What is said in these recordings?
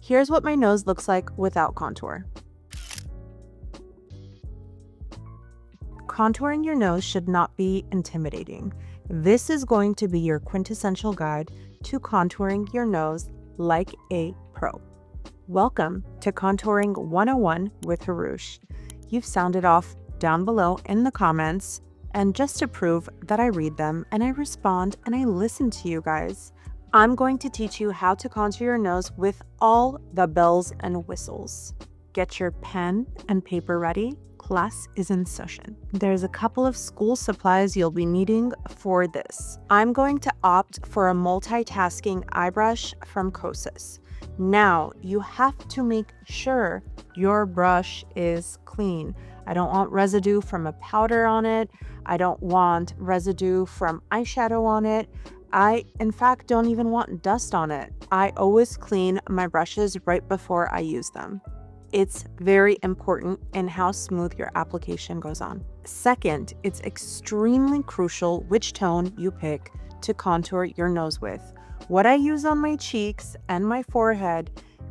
Here's what my nose looks like without contour. Contouring your nose should not be intimidating. This is going to be your quintessential guide to contouring your nose like a pro. Welcome to Contouring 101 with Hrush. You've sounded off down below in the comments, and just to prove that I read them and I respond and I listen to you guys, I'm going to teach you how to contour your nose with all the bells and whistles. Get your pen and paper ready. Class is in session. There's a couple of school supplies you'll be needing for this. I'm going to opt for a multitasking eye brush from KOSAS. Now, you have to make sure your brush is clean. I don't want residue from a powder on it. I don't want residue from eyeshadow on it. I, in fact, don't even want dust on it. I always clean my brushes right before I use them. It's very important in how smooth your application goes on. Second, it's extremely crucial which tone you pick to contour your nose with. What I use on my cheeks and my forehead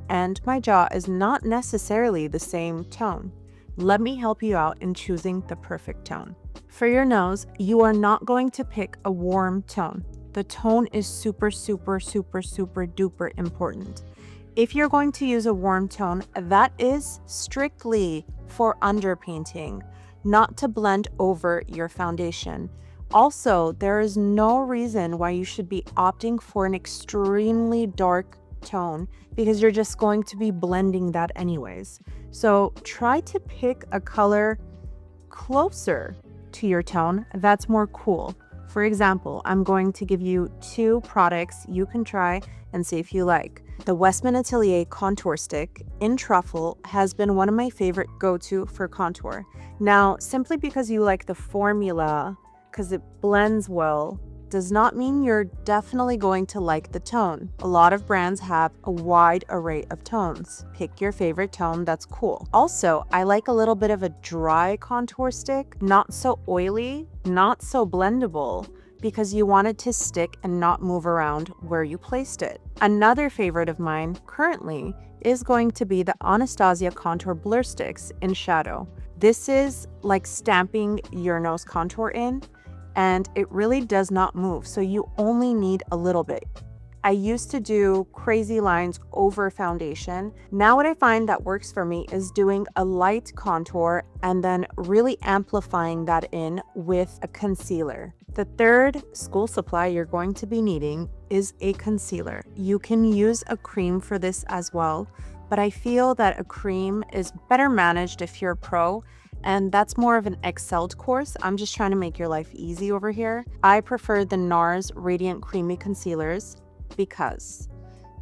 and my jaw is not necessarily the same tone. Let me help you out in choosing the perfect tone. For your nose, you are not going to pick a warm tone. The tone is super duper important. If you're going to use a warm tone, that is strictly for underpainting, not to blend over your foundation. Also, there is no reason why you should be opting for an extremely dark tone because you're just going to be blending that anyways. So try to pick a color closer to your tone that's more cool. For example, I'm going to give you two products you can try and see if you like. The WESTMAN Atelier Contour Stick in Truffle has been one of my favorite go-to for contour. Now, simply because you like the formula, because it blends well, does not mean you're definitely going to like the tone. A lot of brands have a wide array of tones. Pick your favorite tone that's cool. Also, I like a little bit of a dry contour stick, not so oily, not so blendable, because you want it to stick and not move around where you placed it. Another favorite of mine currently is going to be the Anastasia Contour Blur Sticks in Shadow. This is like stamping your nose contour in, and it really does not move, so you only need a little bit. I used to do crazy lines over foundation. Now what I find that works for me is doing a light contour and then really amplifying that in with a concealer. The third school supply you're going to be needing is a concealer. You can use a cream for this as well, but I feel that a cream is better managed if you're a pro, and that's more of an excelled course. I'm just trying to make your life easy over here. I prefer the NARS Radiant Creamy Concealers because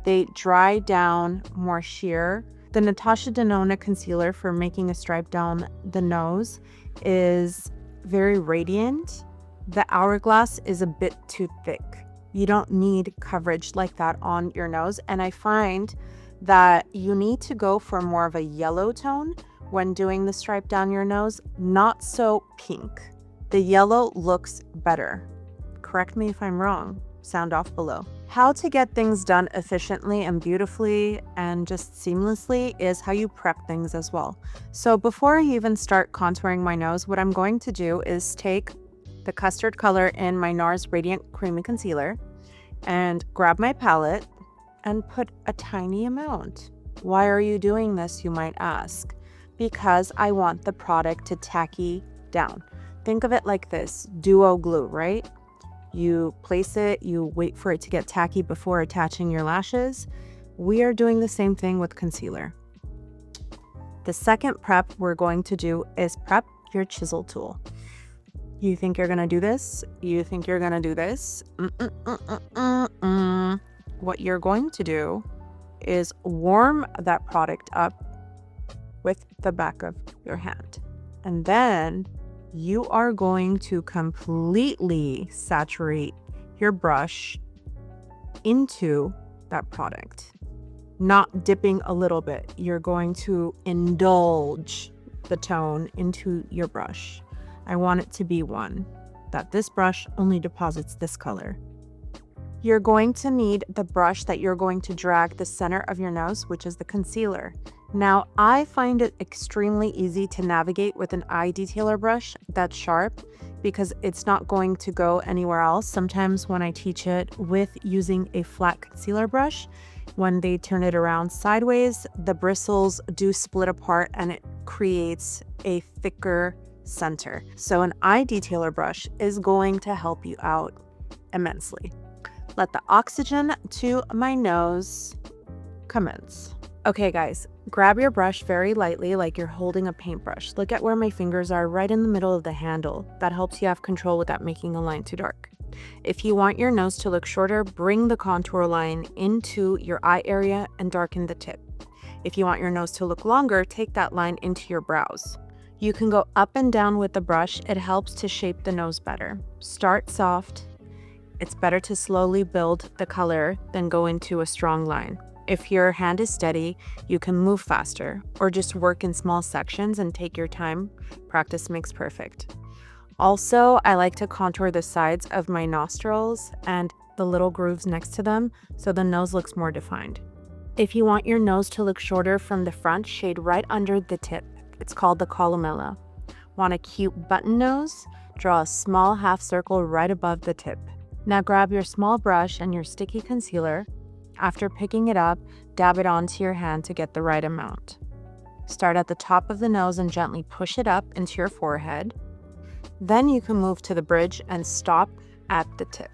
they dry down more sheer. The Natasha Denona concealer for making a stripe down the nose is very radiant. The Hourglass is a bit too thick. You don't need coverage like that on your nose, and I find that you need to go for more of a yellow tone when doing the stripe down your nose, not so pink. The yellow looks better. Correct me if I'm wrong. Sound off below. How to get things done efficiently and beautifully and just seamlessly is how you prep things as well. So before I even start contouring my nose, what I'm going to do is take the Custard color in my NARS Radiant Creamy Concealer and grab my palette and put a tiny amount. Why are you doing this, you might ask? Because I want the product to tacky down. Think of it like this, duo glue, right? You place it, you wait for it to get tacky before attaching your lashes. We are doing the same thing with concealer. The second prep we're going to do is prep your chisel tool. You think you're gonna do this? You think you're gonna do this? What you're going to do is warm that product up with the back of your hand. And then you are going to completely saturate your brush into that product, not dipping a little bit. You're going to indulge the tone into your brush. I want it to be one that this brush only deposits this color. You're going to need the brush that you're going to drag the center of your nose, which is the concealer. Now, I find it extremely easy to navigate with an eye detailer brush that's sharp because it's not going to go anywhere else. Sometimes when I teach it with using a flat concealer brush, when they turn it around sideways, the bristles do split apart and it creates a thicker center. So an eye detailer brush is going to help you out immensely. Let the oxygen to my nose commence. Okay guys, grab your brush very lightly like you're holding a paintbrush. Look at where my fingers are, right in the middle of the handle. That helps you have control without making a line too dark. If you want your nose to look shorter, bring the contour line into your eye area and darken the tip. If you want your nose to look longer, take that line into your brows. You can go up and down with the brush. It helps to shape the nose better. Start soft. It's better to slowly build the color than go into a strong line. If your hand is steady, you can move faster or just work in small sections and take your time. Practice makes perfect. Also, I like to contour the sides of my nostrils and the little grooves next to them so the nose looks more defined. If you want your nose to look shorter from the front, shade right under the tip. It's called the columella. Want a cute button nose? Draw a small half circle right above the tip. Now grab your small brush and your sticky concealer. After picking it up, dab it onto your hand to get the right amount. Start at the top of the nose and gently push it up into your forehead. Then you can move to the bridge and stop at the tip.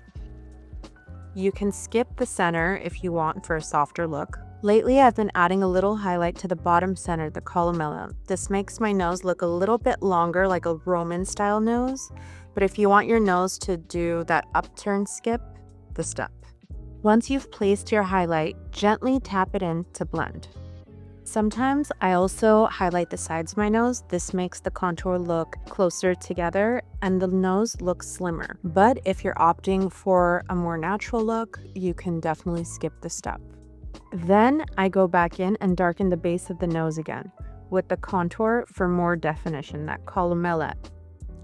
You can skip the center if you want for a softer look. Lately, I've been adding a little highlight to the bottom center, the columella. This makes my nose look a little bit longer, like a Roman style nose. But if you want your nose to do that upturn, skip the step. Once you've placed your highlight, gently tap it in to blend. Sometimes I also highlight the sides of my nose. This makes the contour look closer together and the nose look slimmer. But if you're opting for a more natural look, you can definitely skip the step. Then I go back in and darken the base of the nose again with the contour for more definition, that columella.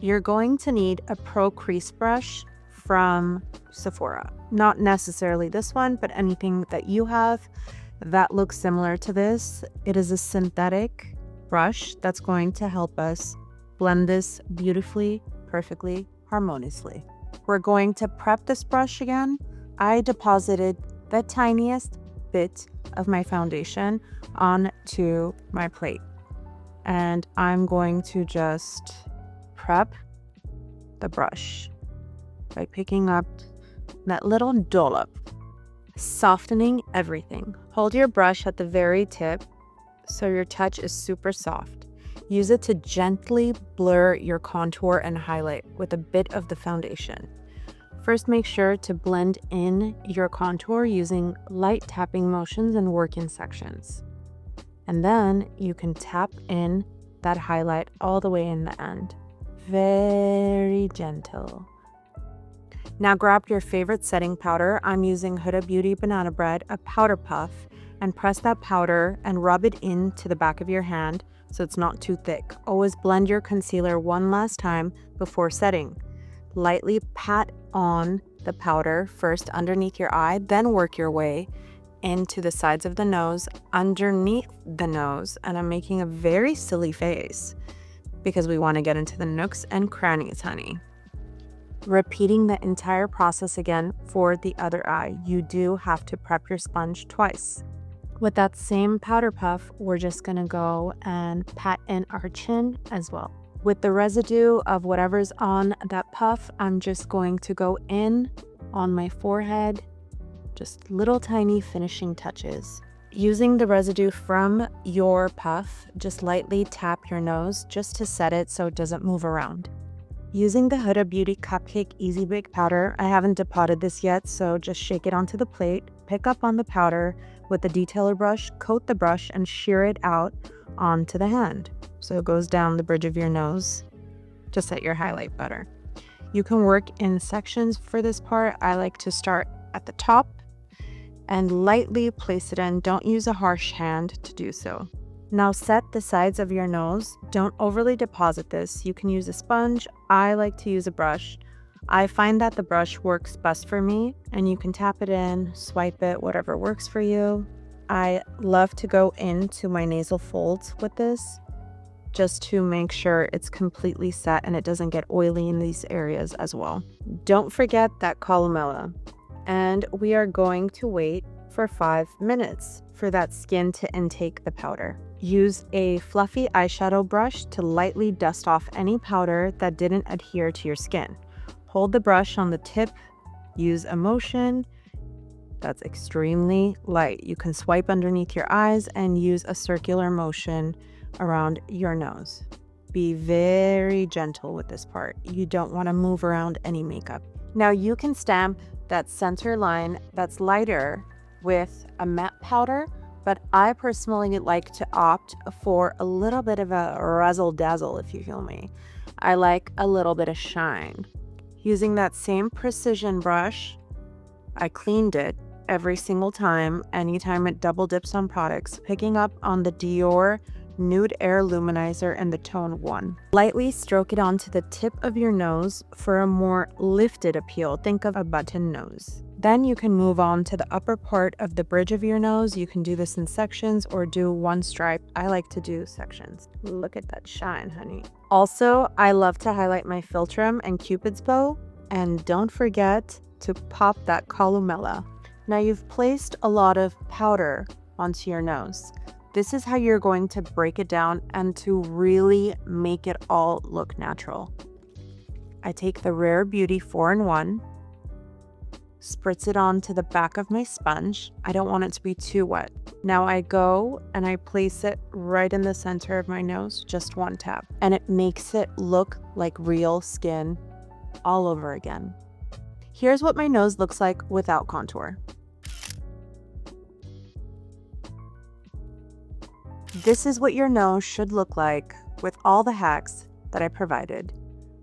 You're going to need a pro crease brush from Sephora. Not necessarily this one, but anything that you have that looks similar to this. It is a synthetic brush that's going to help us blend this beautifully, perfectly, harmoniously. We're going to prep this brush again. I deposited the tiniest bit of my foundation onto my plate, and I'm going to just prep the brush by picking up that little dollop, softening everything. Hold your brush at the very tip so your touch is super soft. Use it to gently blur your contour and highlight with a bit of the foundation. First, make sure to blend in your contour using light tapping motions and work in sections. And then you can tap in that highlight all the way in the end. Very gentle. Now grab your favorite setting powder. I'm using Huda Beauty Banana Bread, a powder puff, and press that powder and rub it into the back of your hand so it's not too thick. Always blend your concealer one last time before setting. Lightly pat on the powder first underneath your eye, then work your way into the sides of the nose, underneath the nose, and I'm making a very silly face because we want to get into the nooks and crannies, honey. Repeating the entire process again for the other eye. You do have to prep your sponge twice. With that same powder puff, we're just gonna go and pat in our chin as well. With the residue of whatever's on that puff, I'm just going to go in on my forehead, just little tiny finishing touches. Using the residue from your puff, just lightly tap your nose just to set it so it doesn't move around. Using the Huda Beauty Cupcake Easy Bake Powder, I haven't depotted this yet, so just shake it onto the plate, pick up on the powder with the detailer brush, coat the brush, and shear it out onto the hand. So it goes down the bridge of your nose to set your highlight better. You can work in sections for this part. I like to start at the top and lightly place it in. Don't use a harsh hand to do so. Now set the sides of your nose. Don't overly deposit this. You can use a sponge. I like to use a brush. I find that the brush works best for me, and you can tap it in, swipe it, whatever works for you. I love to go into my nasal folds with this just to make sure it's completely set and it doesn't get oily in these areas as well. Don't forget that columella. And we are going to wait for 5 minutes for that skin to intake the powder. Use a fluffy eyeshadow brush to lightly dust off any powder that didn't adhere to your skin. Hold the brush on the tip, use a motion that's extremely light. You can swipe underneath your eyes and use a circular motion around your nose. Be very gentle with this part. You don't want to move around any makeup. Now you can stamp that center line that's lighter with a matte powder, but I personally like to opt for a little bit of a razzle dazzle, if you feel me. I like a little bit of shine. Using that same precision brush, I cleaned it every single time, anytime it double dips on products, picking up on the Dior Nude Air Luminizer and the Tone 1. Lightly stroke it onto the tip of your nose for a more lifted appeal. Think of a button nose. Then you can move on to the upper part of the bridge of your nose. You can do this in sections or do one stripe. I like to do sections. Look at that shine, honey. Also, I love to highlight my philtrum and Cupid's bow. And don't forget to pop that columella. Now you've placed a lot of powder onto your nose. This is how you're going to break it down and to really make it all look natural. I take the Rare Beauty 4-in-1, spritz it onto the back of my sponge. I don't want it to be too wet. Now I go and I place it right in the center of my nose, just one tap, and it makes it look like real skin all over again. Here's what my nose looks like without contour. This is what your nose should look like with all the hacks that I provided.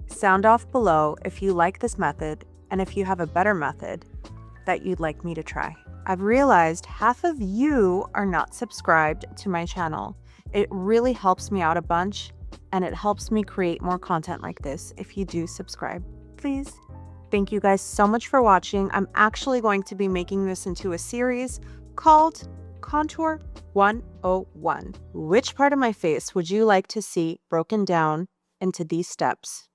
Sound off below if you like this method and if you have a better method that you'd like me to try. I've realized half of you are not subscribed to my channel. It really helps me out a bunch, and it helps me create more content like this if you do subscribe. Please. Thank you guys so much for watching. I'm actually going to be making this into a series called Contour 101. Which part of my face would you like to see broken down into these steps?